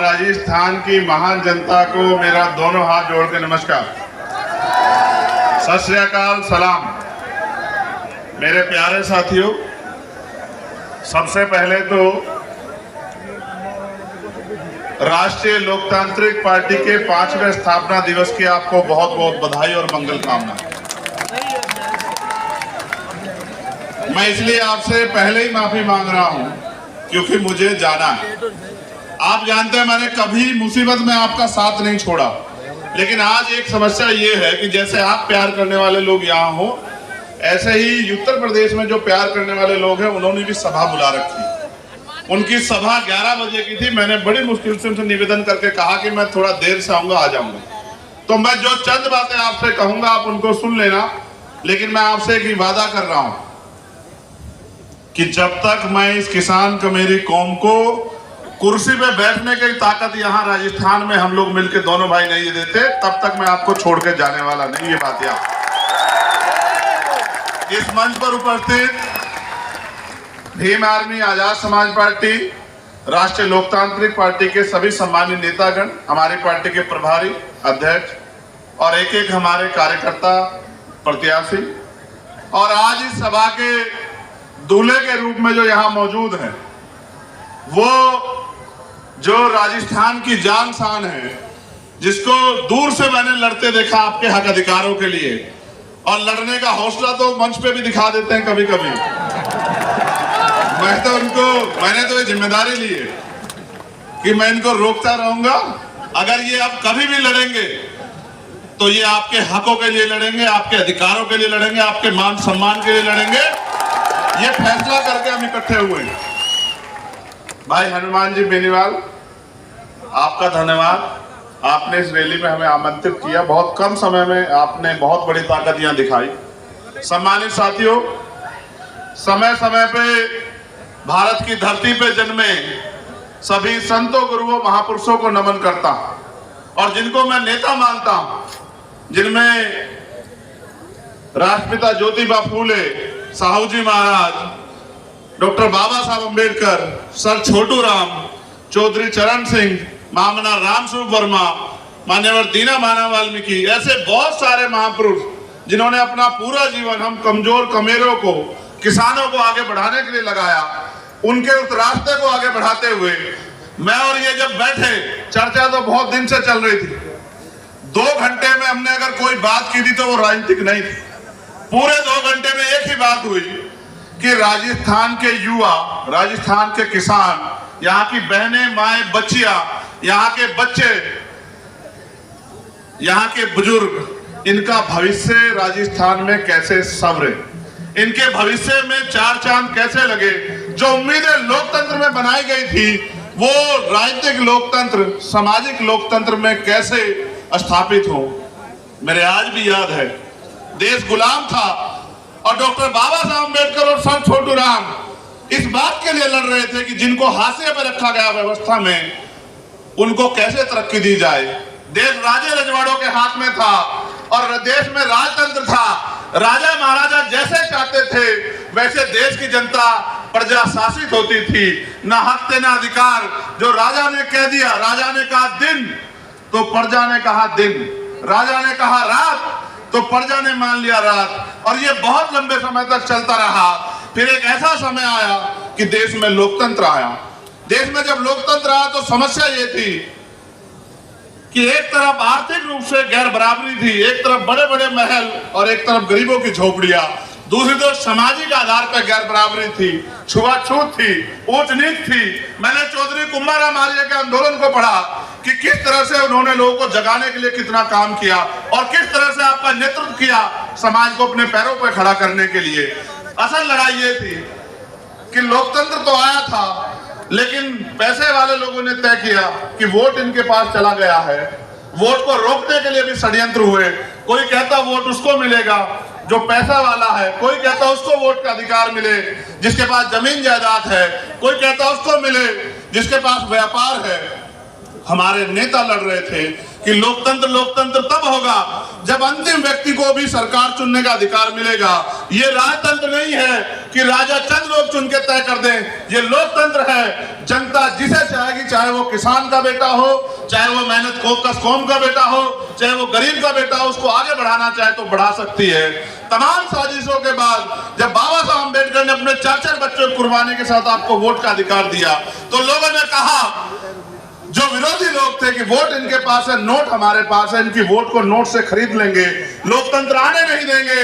राजस्थान की महान जनता को मेरा दोनों हाथ जोड़ के नमस्कार, सत श्री अकाल, सलाम। मेरे प्यारे साथियों, सबसे पहले तो राष्ट्रीय लोकतांत्रिक पार्टी के 5वें स्थापना दिवस की आपको बहुत बहुत बधाई और मंगल कामना। मैं इसलिए आपसे पहले ही माफी मांग रहा हूं क्योंकि मुझे जाना है। आप जानते हैं मैंने कभी मुसीबत में आपका साथ नहीं छोड़ा, लेकिन आज एक समस्या ये है कि जैसे आप प्यार करने वाले लोग यहाँ हो, ऐसे ही उत्तर प्रदेश में जो प्यार करने वाले लोग हैं उन्होंने भी सभा बुला रखी। उनकी सभा 11 बजे की थी। मैंने बड़ी मुश्किल से उनसे निवेदन करके कहा कि मैं थोड़ा देर से आऊंगा, आ जाऊंगा। तो मैं जो चंद बातें आपसे कहूंगा आप उनको सुन लेना, लेकिन मैं आपसे एक वादा कर रहा हूं कि जब तक मैं इस किसान कमेरी कौम को कुर्सी पे बैठने की ताकत यहाँ राजस्थान में हम लोग मिलकर दोनों भाई नहीं देते, तब तक मैं आपको छोड़ के जाने वाला नहीं। ये बात याद। इस मंच पर उपस्थित भीम आर्मी, आजाद समाज पार्टी, राष्ट्रीय लोकतांत्रिक पार्टी के सभी सम्मानित नेतागण, हमारी पार्टी के प्रभारी अध्यक्ष और एक एक हमारे कार्यकर्ता प्रत्याशी, और आज इस सभा के दूल्हे के रूप में जो यहाँ मौजूद हैं, वो जो राजस्थान की जान शान है, जिसको दूर से मैंने लड़ते देखा आपके हक अधिकारों के लिए, और लड़ने का हौसला तो मंच पे भी दिखा देते हैं कभी कभी। मैंने तो ये जिम्मेदारी ली है कि मैं इनको रोकता रहूंगा। अगर ये अब कभी भी लड़ेंगे तो ये आपके हकों के लिए लड़ेंगे, आपके अधिकारों के लिए लड़ेंगे, आपके मान सम्मान के लिए लड़ेंगे। ये फैसला करके हम इकट्ठे हुए हैं। भाई हनुमान जी बेनीवाल, आपका धन्यवाद। आपने इस रैली में हमें आमंत्रित किया। बहुत कम समय में आपने बहुत बड़ी ताकत यहाँ दिखाई। सम्मानित साथियों, समय समय पे भारत की धरती पे जन्मे सभी संतों, गुरुओं, महापुरुषों को नमन करता हूं, और जिनको मैं नेता मानता हूं, जिनमें राष्ट्रपिता ज्योतिबा फूले, साहू जी महाराज, डॉक्टर बाबा साहब अम्बेडकर, सर छोटू राम, चौधरी चरण सिंह, महामना राम स्वरूप वर्मा, मान्यवर दीना माना वाल्मीकि, ऐसे बहुत सारे महापुरुष जिन्होंने अपना पूरा जीवन हम कमजोर कमेरों को, किसानों को आगे बढ़ाने के लिए लगाया। उनके उस रास्ते को आगे बढ़ाते हुए मैं और ये जब बैठे, चर्चा तो बहुत दिन से चल रही थी। 2 घंटे में हमने अगर कोई बात की थी तो वो राजनीतिक नहीं थी। पूरे 2 घंटे में एक ही बात हुई कि राजस्थान के युवा, राजस्थान के किसान, यहाँ की बहनें, माएं, बच्चियां, यहाँ के बच्चे, यहाँ के बुजुर्ग, इनका भविष्य राजस्थान में कैसे संवरे, इनके भविष्य में 4 चांद कैसे लगे। जो उम्मीदें लोकतंत्र में बनाई गई थी वो राजनीतिक लोकतंत्र, सामाजिक लोकतंत्र में कैसे स्थापित हो। मेरे आज भी याद है, देश गुलाम था और डॉक्टर बाबा साहब अम्बेडकर और सर छोटू राम इस बात के लिए लड़ रहे थे कि जिनको हाशिए पर रखा गया व्यवस्था में, उनको कैसे तरक्की दी जाए। देश राजे रजवाड़ों के हाथ में था और देश में राजतंत्र था। राजा महाराजा जैसे चाहते थे वैसे देश की जनता प्रजा शासित होती थी। ना हक ना अधिकार। जो राजा ने कह दिया, राजा ने कहा दिन तो प्रजा ने कहा दिन, राजा ने कहा रात तो प्रजा ने मान लिया रात, और ये बहुत लंबे समय तक चलता रहा। फिर एक ऐसा समय आया कि देश में लोकतंत्र आया। देश में जब लोकतंत्र आया तो समस्या ये थी कि एक तरफ आर्थिक रूप से गैर बराबरी थी, एक तरफ बड़े बड़े महल और एक तरफ गरीबों की झोपड़ियां, दूसरी तरफ सामाजिक आधार पर गैर बराबरी थी, छुआछूत थी, ऊंच नीच थी। मैंने चौधरी कुंभाराम आर्य के आंदोलन को पढ़ा कि किस तरह से उन्होंने लोगों को जगाने के लिए कितना काम किया और किस तरह से आपका नेतृत्व किया समाज को अपने पैरों पर खड़ा करने के लिए। असल लड़ाई ये थी कि लोकतंत्र तो आया था, लेकिन पैसे वाले लोगों ने तय किया कि वोट इनके पास चला गया है। वोट को रोकने के लिए भी षड्यंत्र हुए। कोई कहता वोट उसको मिलेगा जो पैसा वाला है, कोई कहता उसको वोट का अधिकार मिले जिसके पास जमीन जायदाद है, कोई कहता उसको मिले जिसके पास व्यापार है। हमारे नेता लड़ रहे थे कि लोकतंत्र लोकतंत्र तब होगा जब अंतिम व्यक्ति को भी सरकार चुनने का अधिकार मिलेगा। ये राजतंत्र नहीं है कि राजा चंद लोग चुन के तय कर दें। ये लोकतंत्र है, जनता जिसे चाहेगी, चाहे वो किसान का बेटा हो, चाहे वो मेहनत कौम का बेटा हो, चाहे वो गरीब का बेटा हो, उसको आगे बढ़ाना चाहे तो बढ़ा सकती है। तमाम साजिशों के बाद जब बाबा साहब अम्बेडकर ने अपने 4 बच्चों की कुर्बानी के साथ आपको वोट का अधिकार दिया, तो लोगों ने कहा, जो विरोधी लोग थे कि वोट इनके पास है, नोट हमारे पास है, इनकी वोट को नोट से खरीद लेंगे, लोकतंत्र आने नहीं देंगे।